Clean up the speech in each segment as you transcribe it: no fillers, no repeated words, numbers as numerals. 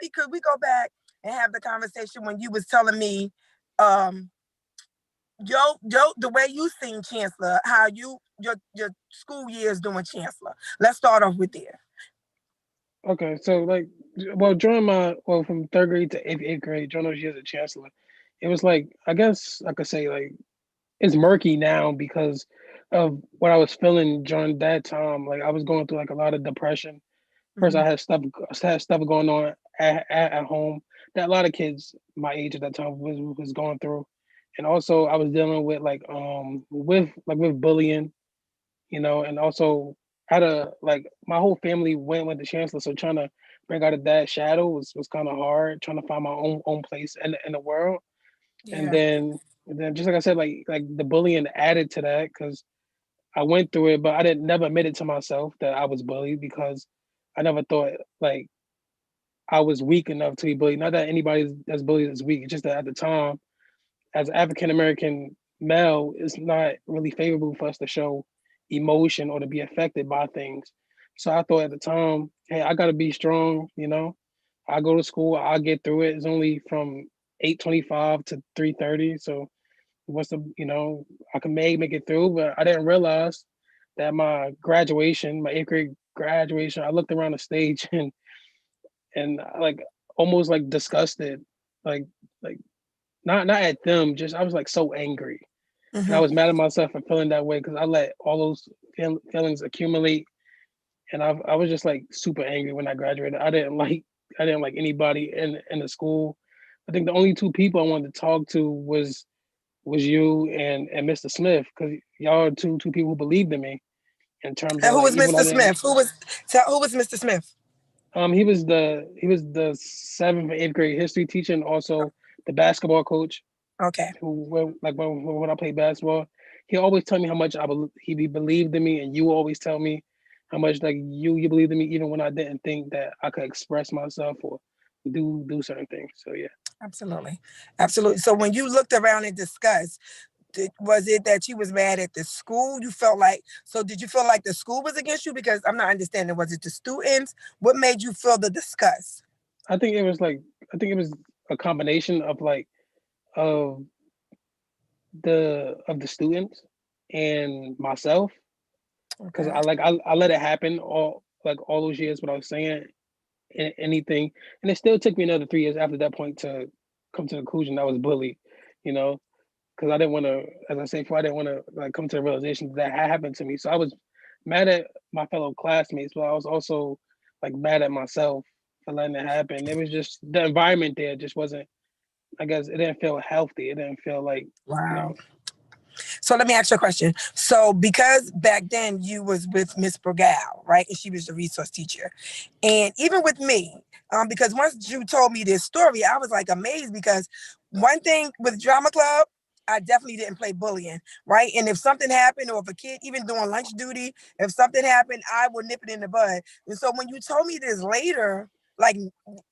could we go back and have the conversation when you was telling me, um, the way you seen Chancellor, how your school years doing Chancellor. Let's start off with there. Okay, so like, well, from third grade to eighth grade, during those years at Chancellor, it was like, I guess I could say like it's murky now because of what I was feeling during that time. Like I was going through like a lot of depression. First, Mm-hmm. I had stuff going on at home that a lot of kids my age at that time was going through, and also I was dealing with with bullying, and also had a like my whole family went to Chancellor, so trying to break out of that shadow was kind of hard. Trying to find my own place in the world, and Yeah. then just like I said, like the bullying added to that because I went through it, but I didn't never admit it to myself that I was bullied because I never thought like I was weak enough to be bullied. Not that anybody that's bullied is weak. It's just that at the time, as African American male, it's not really favorable for us to show emotion or to be affected by things. So I thought at the time, hey, I gotta be strong. I go to school, I'll get through it. It's only from 8:25 to 3:30, so what's the I can make it through. But I didn't realize that my eighth grade graduation, I looked around the stage and like almost like disgusted, like like not at them, just I was like so angry, and I Mm-hmm. was mad at myself for feeling that way because I let all those feelings accumulate, and I was just like super angry when I graduated. I didn't like anybody in the school. I think the only two people I wanted to talk to was you and Mr. Smith because y'all are two people who believed in me in terms And of who like was even when I Mr. didn't. Smith? Who was Mr. Smith? He was the seventh and eighth grade history teacher and also the basketball coach Okay. when I played basketball, he always tell me how much he believed in me, and you always tell me how much like you believed in me even when I didn't think that I could express myself or do certain things. So yeah. Absolutely. Absolutely. So when you looked around and discussed, was it that you was mad at the school? You felt like, so did you feel like the school was against you? Because I'm not understanding. Was it the students? What made you feel the disgust? I think it was like I think it was a combination of like of the students and myself because Okay. I let it happen all those years what I was saying anything, and it still took me another 3 years after that point to come to the conclusion I was bullied, you know, because I didn't want to, as I said before, I didn't want to like come to the realization that had happened to me. So I was mad at my fellow classmates, but I was also like mad at myself for letting it happen. It was just the environment there just wasn't. I guess it didn't feel healthy. It didn't feel like you Wow. know. So let me ask you a question. So because back then you was with Miss Burgal, right? And she was the resource teacher. And even with me, because once you told me this story, I was like amazed because one thing with drama club, I definitely didn't play bullying, right? And if something happened, or if a kid even doing lunch duty, if something happened, I would nip it in the bud. And so when you told me this later, like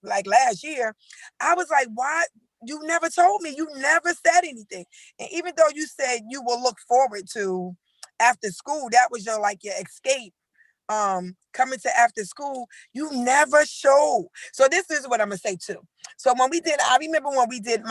like last year, I was like, why? You never told me. You never said anything. And even though you said you will look forward to after school, that was your like your escape, coming to after school, you never showed. So this is what I'm gonna say too. So I remember when we did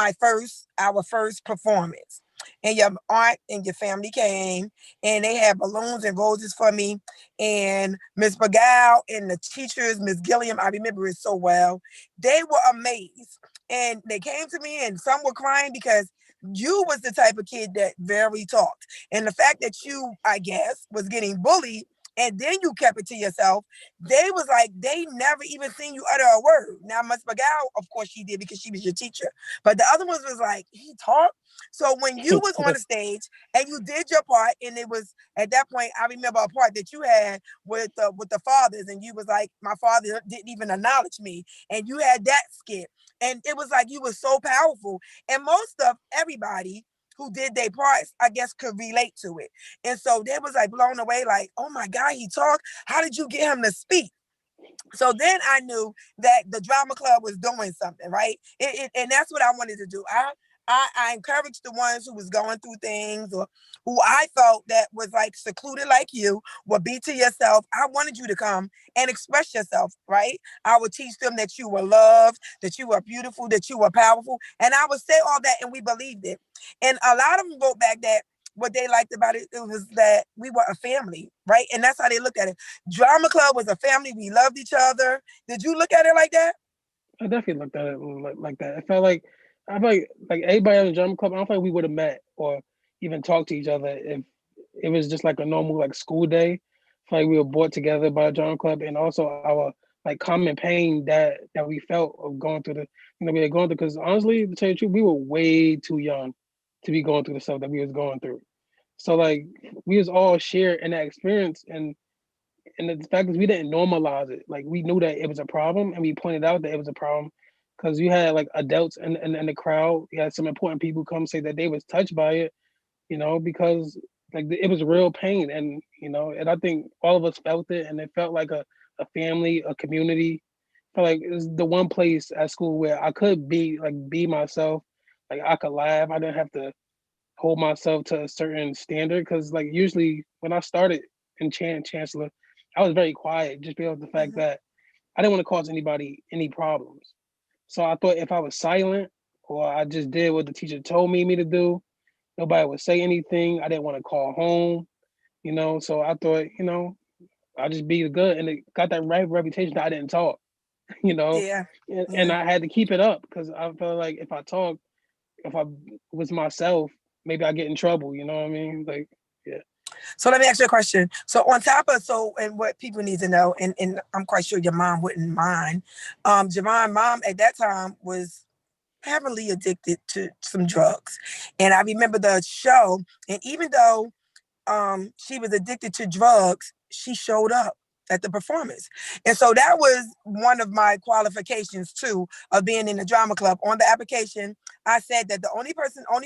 our first performance, and your aunt and your family came, and they had balloons and roses for me, and Miss Begal and the teachers, Miss Gilliam, I remember it so well. They were amazed, and they came to me, and some were crying because you was the type of kid that very talked, and the fact that you, I guess, was getting bullied and then you kept it to yourself. They was like, they never even seen you utter a word. Now, Miss McGow, of course, she did because she was your teacher. But the other ones was like, he talked. So when you was on the stage and you did your part, and it was at that point, I remember a part that you had with the fathers, and you was like, my father didn't even acknowledge me, and you had that skit, and it was like you was so powerful, and most of everybody who did their parts, I guess, could relate to it. And so they was like blown away, like, oh my God, he talked. How did you get him to speak? So then I knew that the drama club was doing something, right? And that's what I wanted to do. I encouraged the ones who was going through things or who I felt that was like secluded like you, would be to yourself. I wanted you to come and express yourself, right? I would teach them that you were loved, that you were beautiful, that you were powerful. And I would say all that and we believed it. And a lot of them wrote back that what they liked about it, it was that we were a family, right? And that's how they looked at it. Drama Club was a family. We loved each other. Did you look at it like that? I definitely looked at it like that. It felt like I felt like everybody in the drama club. I don't feel like we would have met or even talked to each other if it was just like a normal like school day. I feel like we were brought together by a drama club, and also our like common pain that we felt of going through the we had going through. Because honestly, to tell you the truth, we were way too young to be going through the stuff that we was going through. So like we was all shared in that experience, and the fact is we didn't normalize it. Like we knew that it was a problem and we pointed out that it was a problem because you had like adults in the crowd. You had some important people come say that they was touched by it, because like it was real pain. And I think all of us felt it, and it felt like a family, a community. I felt like it was the one place at school where I could be myself. Like I could laugh. I didn't have to hold myself to a certain standard because like usually when I started in chancellor, I was very quiet just because of the fact Mm-hmm. that I didn't want to cause anybody any problems. So I thought if I was silent or I just did what the teacher told me to do, nobody would say anything. I didn't want to call home. So I thought, I'll just be good, and it got that right reputation that I didn't talk, you know, Yeah. and Yeah. I had to keep it up because I felt like if I talked, if I was myself, maybe I get in trouble. You know what I mean? Like, yeah. So let me ask you a question. So on top of and what people need to know, and I'm quite sure your mom wouldn't mind. Javon mom at that time was heavily addicted to some drugs. And I remember the show, and even though she was addicted to drugs, she showed up at the performance. And so that was one of my qualifications too of being in the drama club. On the application, I said that the only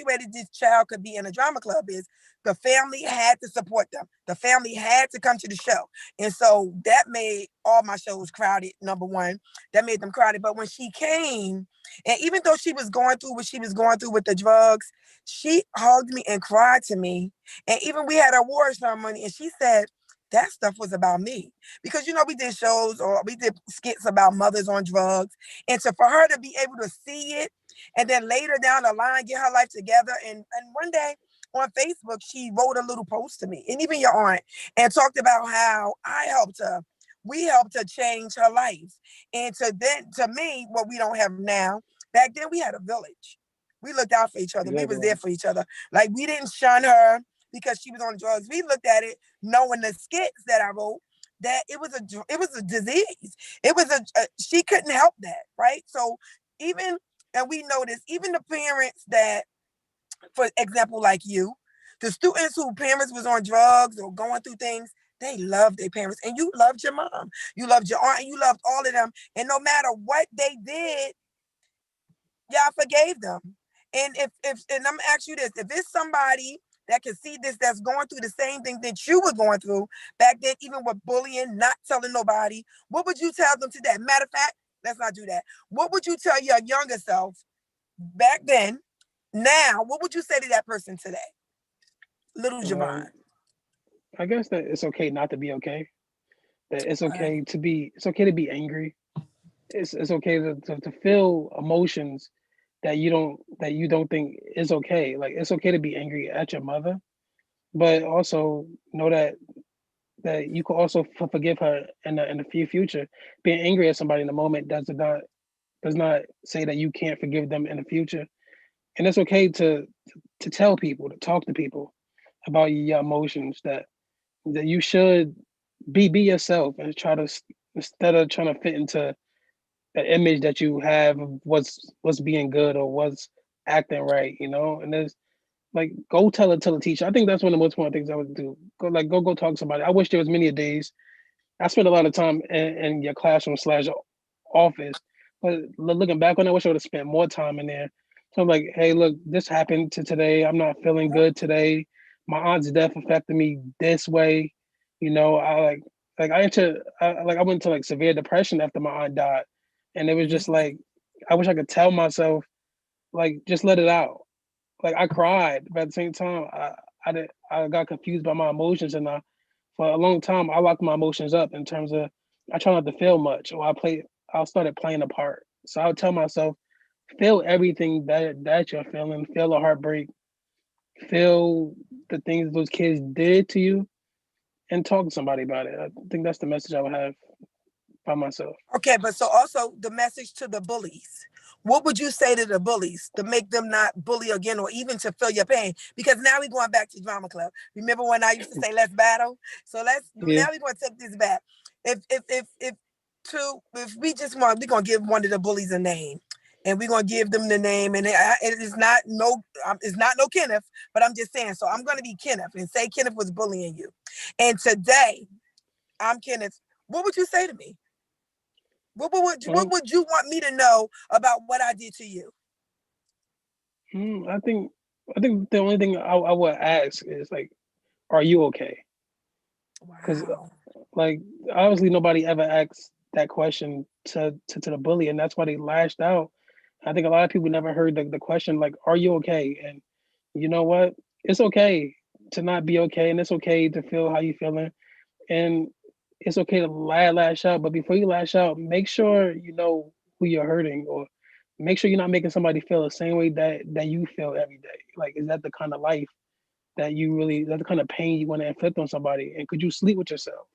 way that this child could be in a drama club is the family had to support them. The family had to come to the show. And so that made all my shows crowded, number one. That made them crowded. But when she came, and even though she was going through what she was going through with the drugs, she hugged me and cried to me, and even we had a award ceremony, and she said that stuff was about me because we did shows or we did skits about mothers on drugs, and so for her to be able to see it, and then later down the line get her life together, and one day on Facebook she wrote a little post to me, and even your aunt, and talked about how I helped her. We helped her change her life, and to me, what we don't have now. Back then, we had a village. We looked out for each other. We was Exactly. there for each other. Like we didn't shun her because she was on drugs. We looked at it knowing the skits that I wrote that it was a disease. It was she couldn't help that, right? So even and we noticed even the parents that, for example, like you, the students who parents was on drugs or going through things, they loved their parents, and you loved your mom, you loved your aunt, and you loved all of them. And no matter what they did, y'all forgave them. And if and I'm gonna ask you this, if it's somebody that can see this that's going through the same thing that you were going through back then, even with bullying, not telling nobody, what would you tell them today? Matter of fact, let's not do that. What would you tell your younger self back then? Now, what would you say to that person today? Little Javon. Um, I guess that it's okay not to be okay. That Right. it's okay to be angry. It's okay to feel emotions that you don't think is okay. Like it's okay to be angry at your mother, but also know that you can also forgive her in the future. Being angry at somebody in the moment does not say that you can't forgive them in the future. And it's okay to tell people, to talk to people about your emotions. That you should be yourself and instead of trying to fit into the image that you have of what's being good or what's acting right. And there's like go tell the teacher. I think that's one of the most important things I would do. Go talk to somebody. I wish there was many days I spent a lot of time in your classroom slash office, but looking back on it, I wish I would have spent more time in there. So I'm like, hey, look, this happened to today. I'm not feeling good today. My aunt's death affected me this way. I I went to like severe depression after my aunt died, and it was just like I wish I could tell myself like just let it out. like I cried, but at the same time, I got confused by my emotions, and for a long time I locked my emotions up in terms of I try not to feel much, or I started playing a part. So I would tell myself, feel everything that you're feeling, feel the heartbreak, feel the things those kids did to you, and talk to somebody about it. I think that's the message I would have by myself. Okay, but so also the message to the bullies. What would you say to the bullies to make them not bully again or even to feel your pain? Because now we're going back to drama club. Remember when I used to say let's battle? So let's Yeah. now we're gonna take this back. If we just want we're gonna give one of the bullies a name. And we're gonna give them the name, and it is not no, it's not no Kenneth, but I'm just saying. So I'm gonna be Kenneth and say Kenneth was bullying you, and today I'm Kenneth. What would you say to me? What Um, would you want me to know about what I did to you? mm, I think I think the only thing I would ask is like, are you okay? Because Wow. like obviously nobody ever asks that question to the bully, and that's why they lashed out. I think a lot of people never heard the question like, "Are you okay?" And you know what? It's okay to not be okay, and it's okay to feel how you feeling, and it's okay to lash out. But before you lash out, make sure you know who you're hurting, or make sure you're not making somebody feel the same way that you feel every day. Like, is that the kind of life that you really? Is that the kind of pain you want to inflict on somebody? And could you sleep with yourself?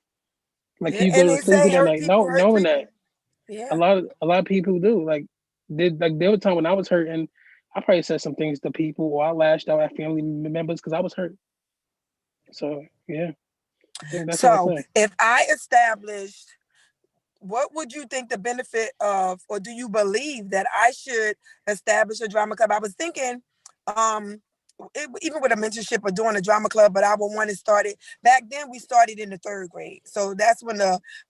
Like, can Yeah, you go and to they sleep say at hurt night? people No, hurt knowing that people. Yeah. a lot of people do. Like there was a time when I was hurt, and I probably said some things to people, or I lashed out at family members because I was hurt. So yeah, I think that's what I So say. if I established, what would you think the benefit of, or do you believe that I should establish a drama club? I was thinking, um, even with a mentorship or doing a drama club, but I would want to start it. Back then, we started in the third grade. So that's when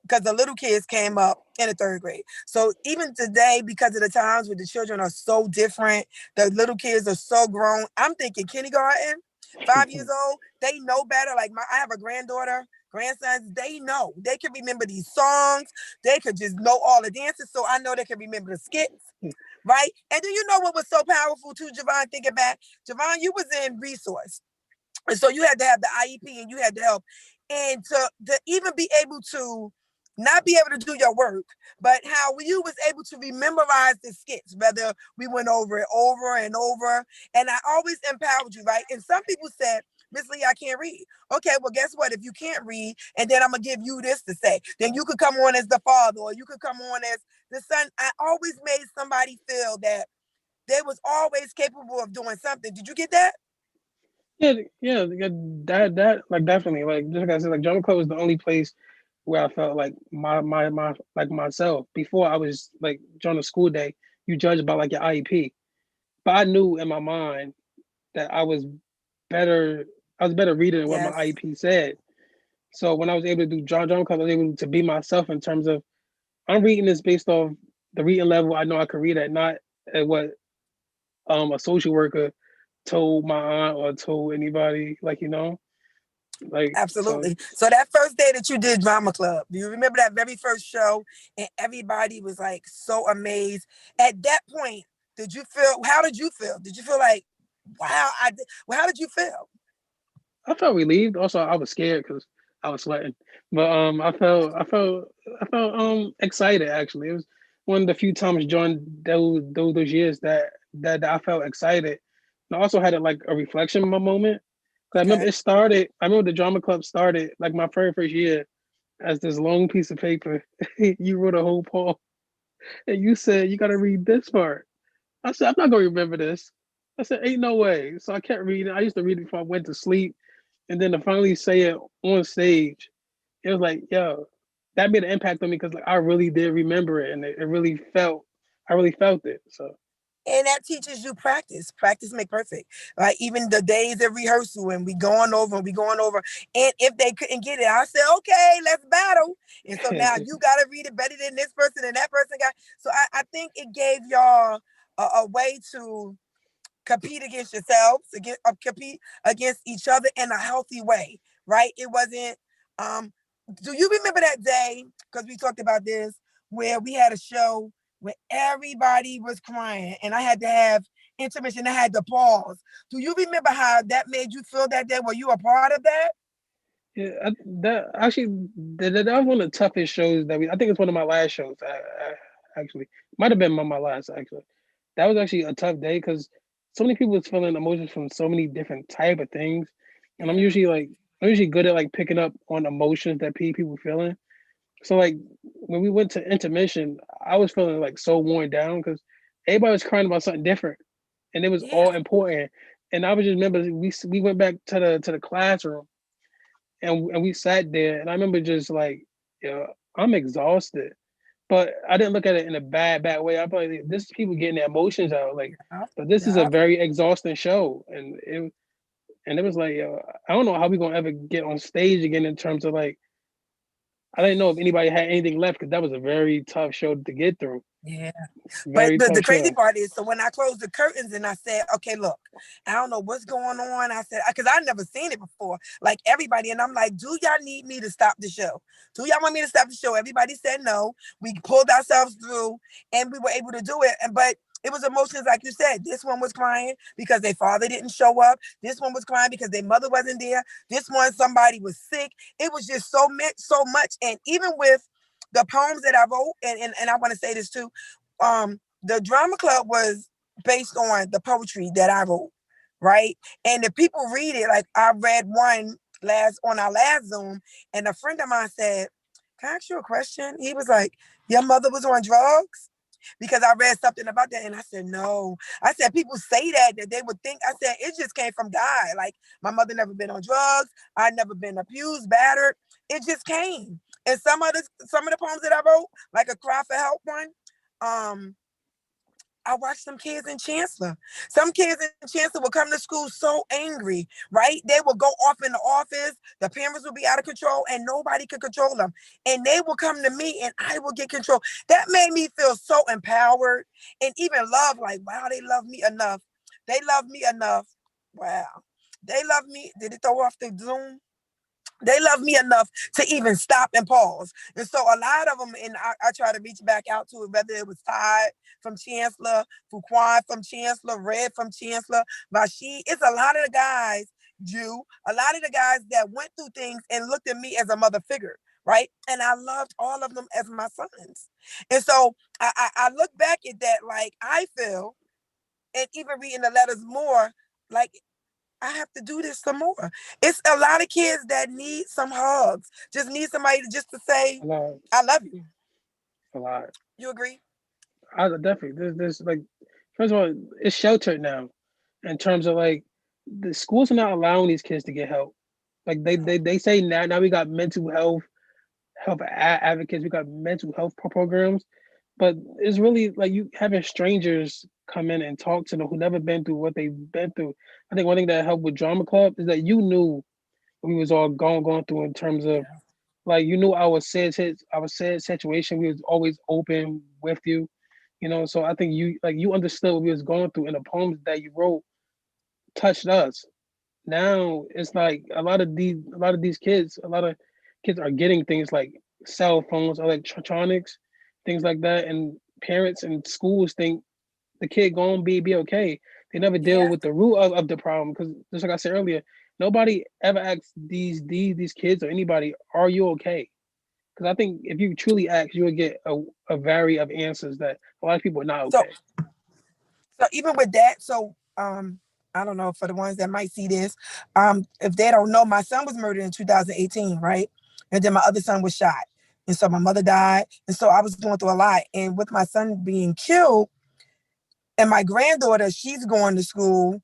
because the little kids came up in the third grade. So even today, because of the times where the children are so different, the little kids are so grown, I'm thinking kindergarten, 5 years old, they know better. Like I have a granddaughter, grandsons, they know. They can remember these songs. They could just know all the dances. So I know they can remember the skits, right? And do you know what was so powerful too, Javon? Thinking back, Javon, you was in resource. And so you had to have the IEP and you had to help. And to even be able to not be able to do your work, but how you was able to rememorize the skits, whether we went over it over and over. And I always empowered you, right? And some people said, Miss Lee, I can't read. Okay, well, guess what? If you can't read, and then I'm gonna give you this to say, then you could come on as the father, or you could come on as the son. I always made somebody feel that they was always capable of doing something. Did you get that? Yeah, yeah, that like definitely like just like I said, like drama club was the only place where I felt like my like myself. Before I was like during the school day, you judge by like your IEP, but I knew in my mind that better. I was better reading than what my Yes, IEP said. So when I was able to do drama club, I was able to be myself in terms of I'm reading this based off the reading level I know I can read at, not at what a social worker told my aunt or told anybody. Like so. absolutely. So that first day that you did drama club, do you remember that very first show? And everybody was like so amazed. At that point, did you feel? How did you feel? Did you feel like, wow? Well, how did you feel? I felt relieved. Also, I was scared because I was sweating, but I felt excited. Actually, it was one of the few times during those years that I felt excited. And I also had like a reflection moment. 'Cause I remember Okay. it started. I remember the drama club started like my very first year as this long piece of paper. You wrote a whole poem, and you said you got to read this part. I said I'm not gonna remember this. I said ain't no way. So I kept reading. I used to read it before I went to sleep, and then to finally say it on stage, it was like, yo, that made an impact on me because like I really did remember it, and it really felt, I really felt it. So And that teaches you practice. Practice make perfect. Right? Even the days of rehearsal and we going over and we going over. And if they couldn't get it, I said, okay, let's battle. And so now you gotta read it better than this person and that person got. So I think it gave y'all a way to compete against yourselves, compete against each other in a healthy way, right? It wasn't. Um, do you remember that day? Because we talked about this, where we had a show where everybody was crying, and I had to have intermission that had the pause. Do you remember how that made you feel that day? Were you a part of that? Yeah, that actually that was one of the toughest shows that we. I think it's one of my last shows. Actually, might have been my last. Actually, that was actually a tough day because so many people was feeling emotions from so many different type of things, and Yeah. I'm usually good at like picking up on emotions that people feeling. So like when we went to intermission, I was feeling like so worn down because everybody was crying about something different, and it was Yeah. all important. And I was just remember we went back to the classroom and we sat there and I remember just like, I'm exhausted. But I didn't look at it in a bad way. I thought like, this is people getting their emotions out. Like, Yeah. but this is a Yeah. very exhausting show. And it was like, I don't know how we gonna ever get on stage again in terms of like I didn't know if anybody had anything left because that was a very tough show to get through. Yeah. But Very the tough crazy show. part is, so when I closed the curtains and I said, okay, look, I don't know what's going on. I said, because I never seen it before, like everybody. And I'm like, do y'all need me to stop the show? Do y'all want me to stop the show? Everybody said no. We pulled ourselves through and we were able to do it. But it was emotions, like you said. This one was crying because their father didn't show up. This one was crying because their mother wasn't there. This one, somebody was sick. It was just so much. And even with the poems that I wrote, and I want to say this too, the drama club was based on the poetry that I wrote, right? And the people read it. Like I read one last on our last Zoom, and a friend of mine said, "Can I ask you a question?" He was like, "Your mother was on drugs?" Because I read something about that, and I said, "No." I said, "People say that they would think." I said, "It just came from God. Like my mother never been on drugs. I never been abused, battered. It just came." And some of the poems that I wrote, like a cry for help one, um, I watched some kids in Chancellor. Some kids in Chancellor would come to school so angry, right? They would go off in the office. The parents would be out of control and nobody could control them. And they would come to me and I would get control. That made me feel so empowered and even love, like, wow, they love me enough. They love me enough. Wow. They love me. Did it throw off the Zoom? They love me enough to even stop and pause. And so a lot of them, and I try to reach back out to it, whether it was Todd from Chancellor, Fuquan from Chancellor, Red from Chancellor, Vashi. It's a lot of the guys, a lot of the guys that went through things and looked at me as a mother figure. Right. And I loved all of them as my sons. And so I look back at that like I feel, and even reading the letters more, like I have to do this some more. It's a lot of kids that need some hugs, just need somebody to just to say, A lot. I love you. A lot. You agree? I definitely there's like first of all, it's sheltered now in terms of like the schools are not allowing these kids to get help. Like they say now we got mental health advocates, we got mental health programs, but it's really like you having strangers come in and talk to them who never been through what they've been through. I think one thing that helped with drama club is that you knew we was all going through in terms of Yeah. like you knew our sad situation. We was always open with you, So I think you understood what we was going through, and the poems that you wrote touched us. Now it's like a lot of kids are getting things like cell phones, electronics, things like that, and parents and schools think the kid gonna be okay. They never deal Yeah. with the root of the problem because just like I said earlier, nobody ever asks these kids or anybody, are you okay? Because I think if you truly ask, you will get a variety of answers that a lot of people are not So okay. so even with that, I don't know for the ones that might see this, if they don't know, my son was murdered in 2018, right? And then my other son was shot. And so my mother died. And so I was going through a lot. And with my son being killed, and my granddaughter, she's going to school.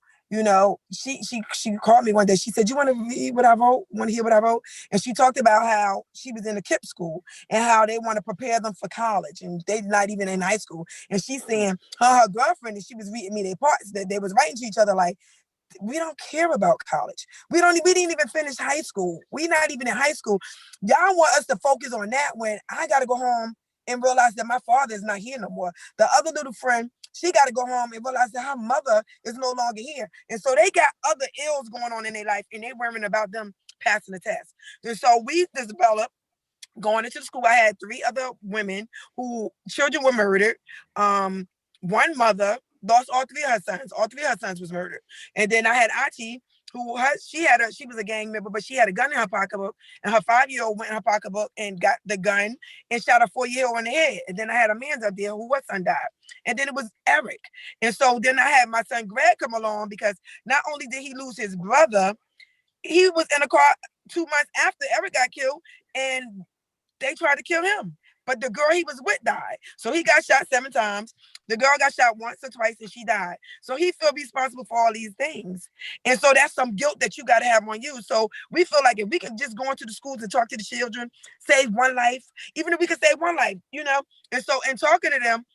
She called me one day. She said, "You want to read what I wrote? Want to hear what I wrote?" And she talked about how she was in a KIPP school and how they want to prepare them for college, and they're not even in high school. And she's saying her girlfriend, and she was reading me their parts that they was writing to each other like, we don't care about college. We didn't even finish high school. We not even in high school. Y'all want us to focus on that when I got to go home and realize that my father is not here no more. The other little friend, she got to go home and realize that her mother is no longer here. And so they got other ills going on in their life and they worrying about them passing the test. And so we developed going into the school. I had three other women who children were murdered. One mother lost all three of her sons. All three of her sons was murdered. And then I had Achi, she was a gang member, but she had a gun in her pocketbook, and her 5-year-old went in her pocketbook and got the gun and shot a 4-year-old in the head. And then I had Amanda up there who what son died. And then it was Eric. And so then I had my son Greg come along because not only did he lose his brother, he was in a car 2 months after Eric got killed, and they tried to kill him. But the girl he was with died. So he got shot 7 times. The girl got shot once or twice and she died. So he feel responsible for all these things. And so that's some guilt that you got to have on you. So we feel like if we can just go into the schools and talk to the children, save one life, even if we could save one life, you know? And so in talking to them,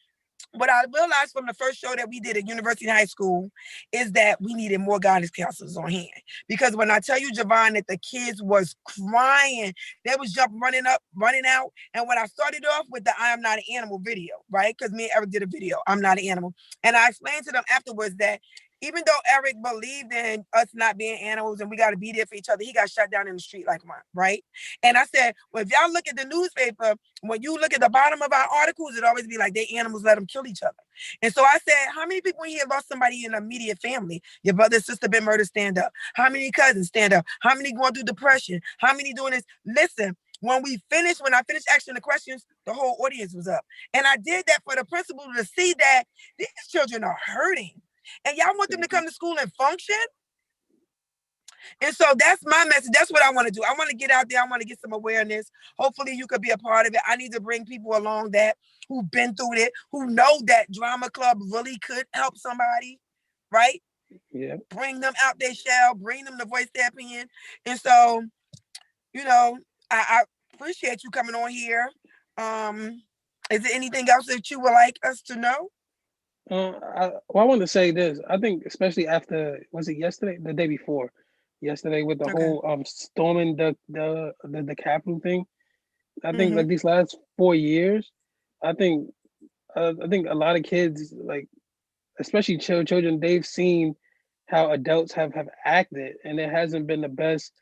what I realized from the first show that we did at University High School is that we needed more guidance counselors on hand. Because when I tell you, Javon, that the kids was crying, they was jumping, running up, running out. And when I started off with the I am not an animal video, right? Because me and Eric did a video, I'm not an animal. And I explained to them afterwards that even though Eric believed in us not being animals and we got to be there for each other, he got shut down in the street like mine, right? And I said, well, if y'all look at the newspaper, when you look at the bottom of our articles, it always be like they animals, let them kill each other. And so I said, how many people in here lost somebody in the immediate family? Your brother and sister been murdered, stand up. How many cousins stand up? How many going through depression? How many doing this? Listen, when I finished asking the questions, the whole audience was up. And I did that for the principal to see that these children are hurting. And y'all want them to come to school and function? And so that's my message. That's what I want to do. I want to get out there. I want to get some awareness. Hopefully you could be a part of it. I need to bring people along that who've been through it, who know that drama club really could help somebody, right? Yeah. Bring them out their shell, bring them to voice their opinion. And so, you know, I appreciate you coming on here. Is there anything else that you would like us to know? I want to say this. I think especially after, was it yesterday, the day before, yesterday with the Okay. whole storming the Capitol thing. I think Mm-hmm. like these last 4 years, I think I think a lot of kids, like especially children, they've seen how adults have acted, and it hasn't been the best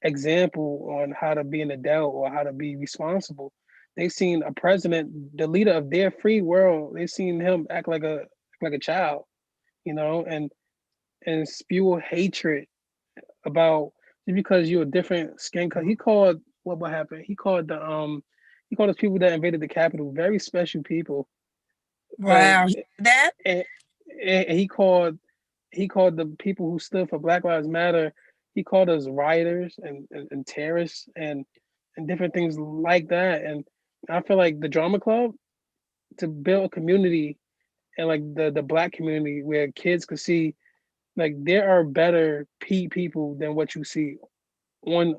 example on how to be an adult or how to be responsible. They've seen a president, the leader of their free world. They've seen him act like a child, and spew hatred about just because you're a different skin color. He called what happened. He called those people that invaded the Capitol very special people. Uh, Wow. That? and, and he called the people who stood for Black Lives Matter. He called us rioters and terrorists and different things like that. And I feel like the drama club, to build a community, and like the black community where kids could see like there are better people than what you see on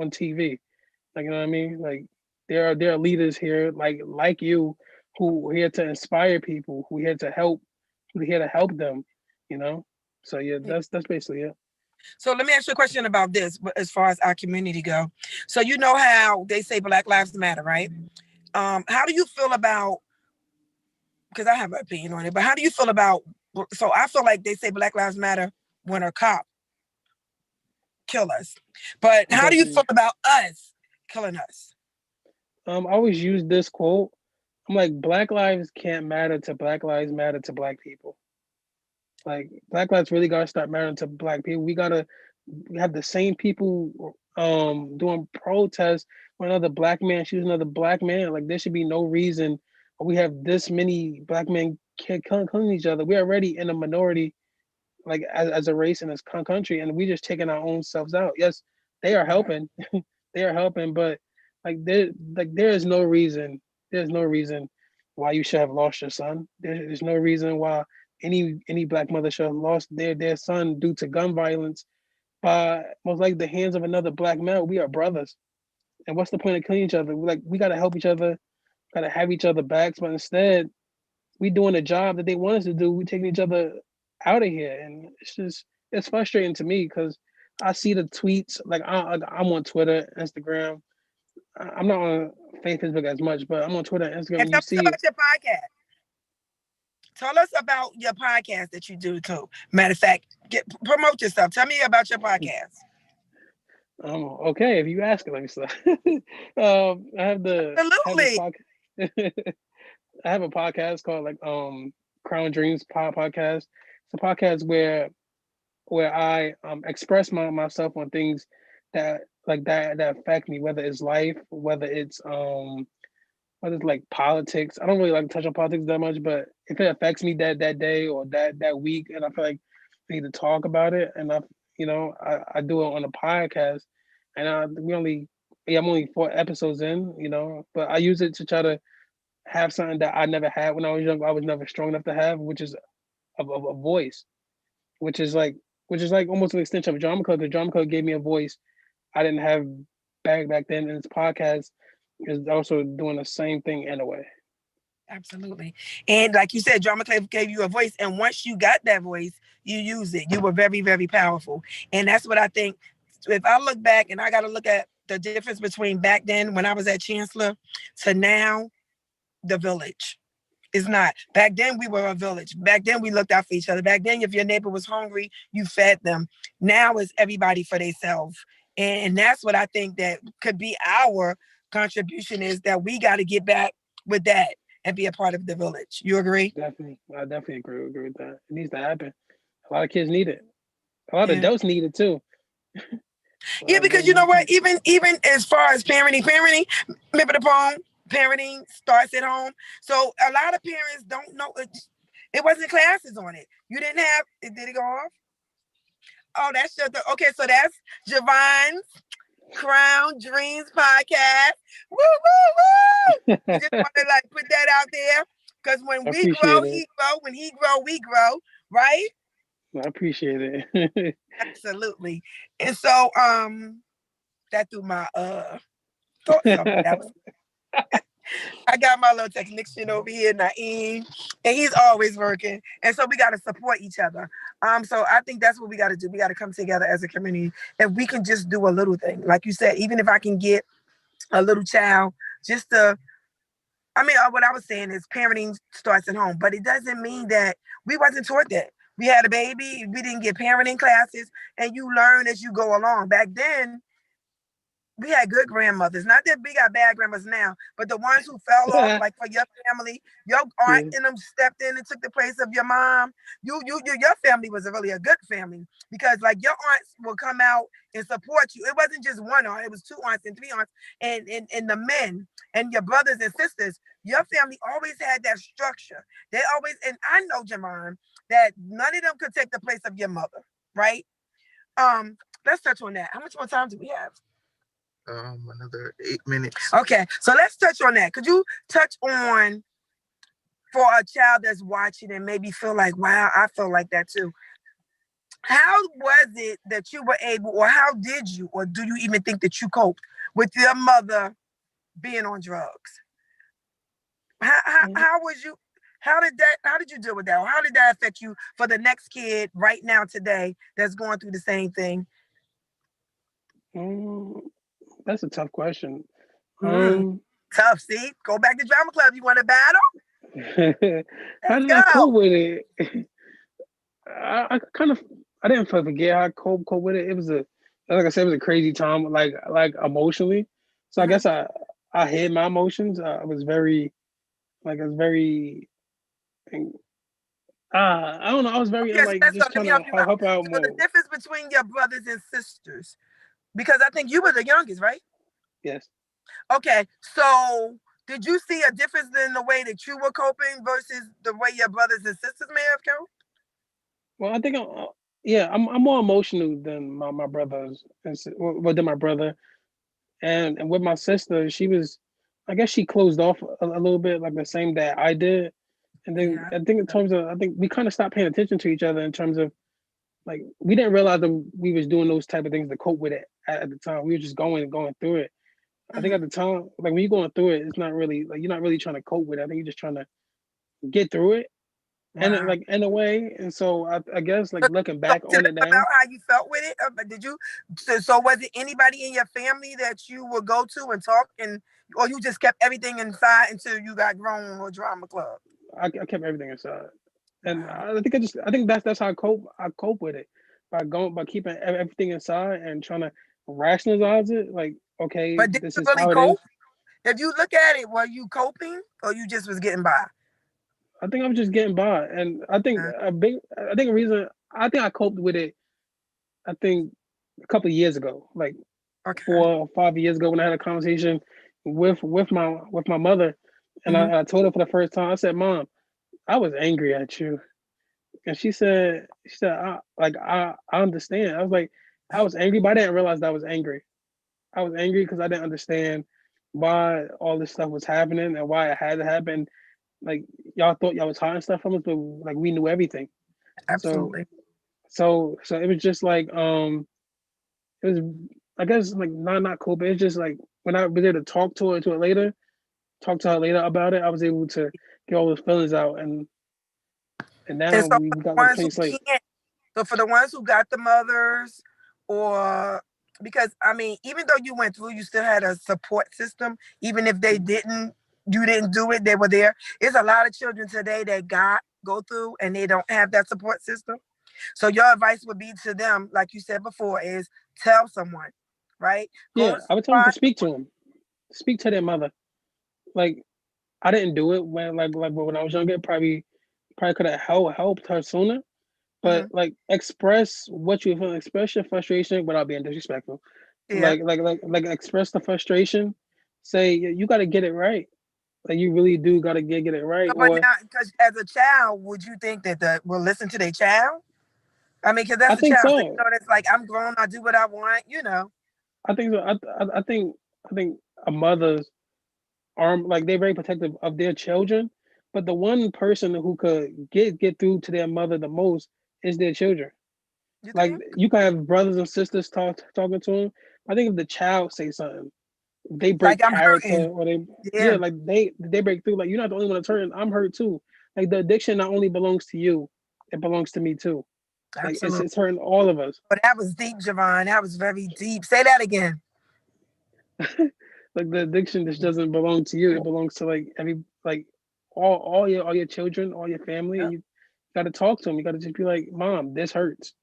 TV. Like, you know what I mean? Like there are leaders here like you who are here to inspire people, who are here to help them, you know? So yeah, that's basically it. So let me ask you a question about this, as far as our community go. So you know how they say Black Lives Matter, right? How do you feel about? Because I have an opinion on it, but how do you feel about? So I feel like they say Black Lives Matter when a cop kill us, but how do you feel Definitely. about us killing us? I always use this quote. I'm like, Black lives can't matter to Black lives matter to Black people. Like Black lives really gotta start mattering to Black people. We have the same people doing protests when another Black man shoots another Black man. Like there should be no reason we have this many Black men killing each other. We're already in a minority, like as a race in this country, and we just taking our own selves out. Yes, they are helping, they are helping, but there is no reason. There's no reason why you should have lost your son. There's no reason why any Black mother should have lost their son due to gun violence by most likely the hands of another Black male. We are brothers, and what's the point of killing each other? We gotta help each other, gotta have each other backs, but instead we doing a job that they want us to do. We taking each other out of here, and it's frustrating to me because I see the tweets. Like I'm on Twitter, Instagram. I'm not on Facebook as much, but I'm on Twitter and Instagram. And And tell you us see, about your podcast. Tell us about your podcast that you do too. Matter of fact, promote yourself. Tell me about your podcast. okay, if you ask it, let me start. I have the Absolutely. podcast. I have a podcast called like Crown Dreams podcast. It's a podcast where I express myself on things that that affect me, whether it's life, whether it's like politics. I don't really like to touch on politics that much, but if it affects me that day or that week, and I feel like I need to talk about it, and I do it on a podcast, and I'm only 4 episodes in, but I use it to try to have something that I never had when I was young. I was never strong enough to have, which is a voice, which is like almost an extension of Drama Club. Because Drama Club gave me a voice I didn't have back then, and this podcast is also doing the same thing in a way. Absolutely. And like you said, Drama Club gave you a voice. And once you got that voice, you use it. You were very, very powerful. And that's what I think. If I look back and I got to look at the difference between back then when I was at Chancellor to now, the village. It's not. Back then, we were a village. Back then, we looked out for each other. Back then, if your neighbor was hungry, you fed them. Now it's everybody for themselves. And that's what I think that could be our contribution is that we got to get back with that and be a part of the village. You agree? Definitely, I definitely agree with that. It needs to happen. A lot of kids need it. A lot of Yeah. adults need it too. Yeah, because you know what? Even as far as parenting, remember the poem? Parenting starts at home. So a lot of parents don't know it wasn't classes on it. You didn't have it. Did it go off? Oh, that's just okay. So that's Javon's Crown Dreams podcast. Woo, woo, woo! We just want to like put that out there because when I we grow, appreciate it. he grow. When he grow, we grow. Right? I appreciate it. Absolutely. And so, that threw my thoughts off. That was I got my little technician over here, Naeem, and he's always working. And so we got to support each other. So I think that's what we got to do. We got to come together as a community. If we can just do a little thing, like you said, even if I can get a little child, just to, I mean, what I was saying is parenting starts at home, but it doesn't mean that we wasn't taught that. We had a baby, we didn't get parenting classes, and you learn as you go along. Back then, we had good grandmothers. Not that we got bad grandmas now, but the ones who fell off, like for your family, your aunt Yeah. and them stepped in and took the place of your mom. Your family was really a good family because like your aunts will come out and support you. It wasn't just one aunt; it was two aunts and three aunts, and the men and your brothers and sisters. Your family always had that structure. They always, and I know, Jamon, that none of them could take the place of your mother, right? Let's touch on that. How much more time do we have? Another 8 minutes. Okay, so let's touch on that. Could you touch on for a child that's watching and maybe feel like, wow, I feel like that too. How was it that you were able, or how did you, or do you even think that you coped with your mother being on drugs? How was you? How did you deal with that? Or how did that affect you for the next kid right now today that's going through the same thing? Um, that's a tough question. Mm, Um, tough. See, go back to drama club. You want to battle? how Let's did I cope go. with it? I kind of I didn't forget how I cope with it. It was like I said, it was a crazy time, like emotionally. So I Mhm. guess I hid my emotions. I was very I was very I don't know. I was very Okay, so like just let trying me to help you out. help out So the more. difference between your brothers and sisters, because I think you were the youngest, right? Yes. Okay, so did you see a difference in the way that you were coping versus the way your brothers and sisters may have coped? Well, I think yeah, I'm more emotional than my brothers well, than my brother. And with my sister, she was, I guess she closed off a little bit, like the same that I did. And then Yeah. I think in terms of, I think we kind of stopped paying attention to each other in terms of like we didn't realize that we was doing those type of things to cope with it at the time. We were just going through it. I think Mm-hmm. at the time, like when you're going through it, it's not really like you're not really trying to cope with it. I think you're just trying to get through it, and Wow. like in a way. And so I guess like So looking talk back to on them it about now, how you felt with it. But did you? So was it anybody in your family that you would go to and talk, and or you just kept everything inside until you got grown or drama club? I kept everything aside. And Wow. I think that's how I cope with it by keeping everything inside and trying to rationalize it. Like, okay, But did this you is really how it cope? is. If you look at it, were you coping or you just was getting by? I think I was just getting by, and I think a reason I think I coped with it. I think a couple of years ago, like Okay. 4 or 5 years ago, when I had a conversation with my mother, and Hmm. I told her for the first time. I said, "Mom, I was angry at you," and she said, I understand. I was like, I was angry, but I didn't realize that I was angry. I was angry because I didn't understand why all this stuff was happening and why it had to happen. Like y'all thought y'all was hiding stuff from us, but like we knew everything. So Absolutely. so it was just like it was, I guess, like not cool, but it's just like when I was able to talk to her later about it, I was able to get all those feelings out, and And now so we for got the like ones who clean slate. can't, so for the ones who got the mothers, or because I mean, even though you went through, you still had a support system. Even if they didn't, you didn't do it, they were there. There's a lot of children today that go through and they don't have that support system. So your advice would be to them, like you said before, is tell someone, right? Go Yeah, to I would tell them to find speak to them, speak to their mother. Like I didn't do it when like when I was younger. Probably could have helped her sooner. But someone. like express what you feel, express your frustration without being disrespectful. Yeah. Like express the frustration. Say you got to get it right. Like you really do got to get it right. So, but Or now, because as a child, would you think that will listen to their child? I mean, because I that's a think child. So, so. it's like I'm grown, I do what I want, you know. I think so. I think a mother's arm, like they're very protective of their children, but the one person who could get through to their mother the most is their children. You Like think? you can have brothers and sisters talking to them. I think if the child say something, they break Like I'm character, hurting. or they, Yeah, yeah, like they break through. Like you're not the only one that's hurting. I'm hurt too. Like the addiction not only belongs to you, it belongs to me too. Like absolutely. it's hurting all of us. But that was deep, Javon. That was very deep. Say that again. Like the addiction just doesn't belong to you. It belongs to like like all your children, all your family, and Yep. you got to talk to them. You got to just be like, Mom, this hurts.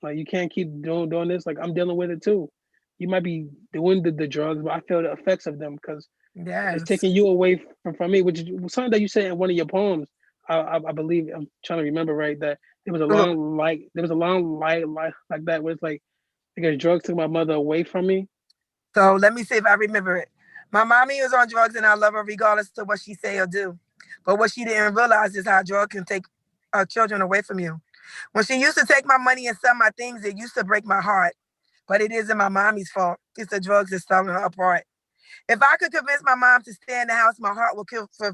Like you can't keep doing this. Like I'm dealing with it too. You might be doing the drugs, but I feel the effects of them because it's Yes. taking you away from me, which is something that you said in one of your poems. I believe I'm trying to remember right that Absolutely. there was a long light like that where it's like because drugs took my mother away from me. So let me see if I remember it. My mommy was on drugs and I love her regardless of what she say or do. But what she didn't realize is how drugs can take children away from you. When she used to take my money and sell my things, it used to break my heart. But it isn't my mommy's fault. It's the drugs that's selling her apart. If I could convince my mom to stay in the house, my heart would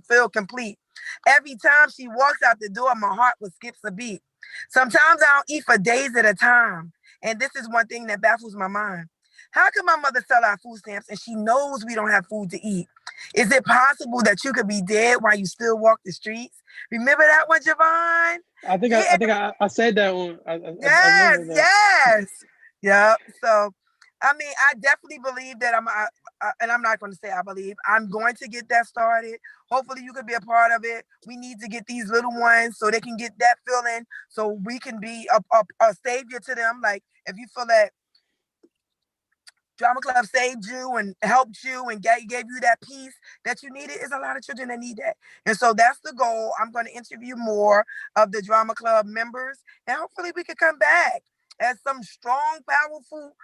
feel complete. Every time she walks out the door, my heart would skip a beat. Sometimes I don't eat for days at a time. And this is one thing that baffles my mind. How can my mother sell our food stamps and she knows we don't have food to eat? Is it possible that you could be dead while you still walk the streets? Remember that one, Javon? I Yeah, think I said that one. I yes, remember that. yes. Yep. So, I mean, I definitely believe that and I'm not going to say I believe, I'm going to get that started. Hopefully, you could be a part of it. We need to get these little ones so they can get that feeling so we can be a savior to them. Like, if you feel that Drama Club saved you and helped you and gave you that peace that you needed. Is a lot of children that need that. And so that's the goal. I'm going to interview more of the Drama Club members and hopefully we can come back as some strong, powerful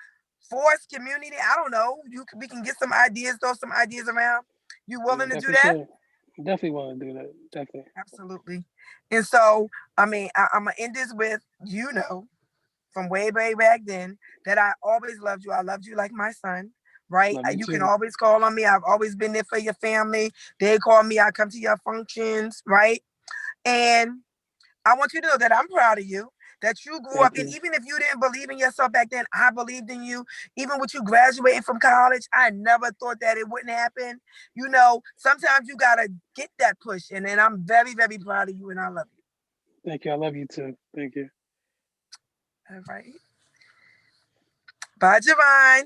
force community. I don't know. We can get some ideas, throw some ideas around. You Yeah, willing to do definitely that? should. Definitely want to do that. Definitely. Absolutely. And so, I mean, I'm going to end this with, from way, way back then that I always loved you. I loved you like my son, right? Love you You can too. always call on me. I've always been there for your family. They call me. I come to your functions, right? And I want you to know that I'm proud of you. That you grew up, Thank and you. even if you didn't believe in yourself back then, I believed in you. Even with you graduating from college, I never thought that it wouldn't happen. Sometimes you gotta get that push, and I'm very, very proud of you, and I love you. Thank you. I love you too. Thank you. All right. Bye, Javine.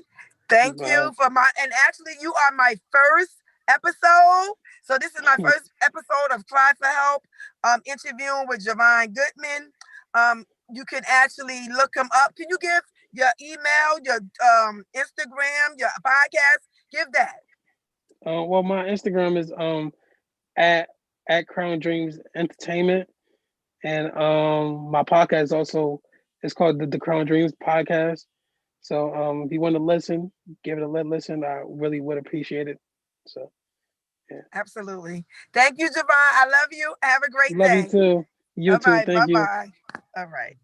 Thank you Bye. for and actually, you are my first episode. So this is my first episode of Cry for Help, interviewing with Javon Goodman. You can actually look him up. Can you give your email, your Instagram, your podcast? Give that. Well, my Instagram is at at Crown Dreams Entertainment. And my podcast also is called the Crown Dreams Podcast. So if you want to listen, give it a listen. I really would appreciate it. So yeah. Absolutely. Thank you, Javon. I love you. Have a great Love you day. too. You All too. right. Thank you. Bye-bye. All right.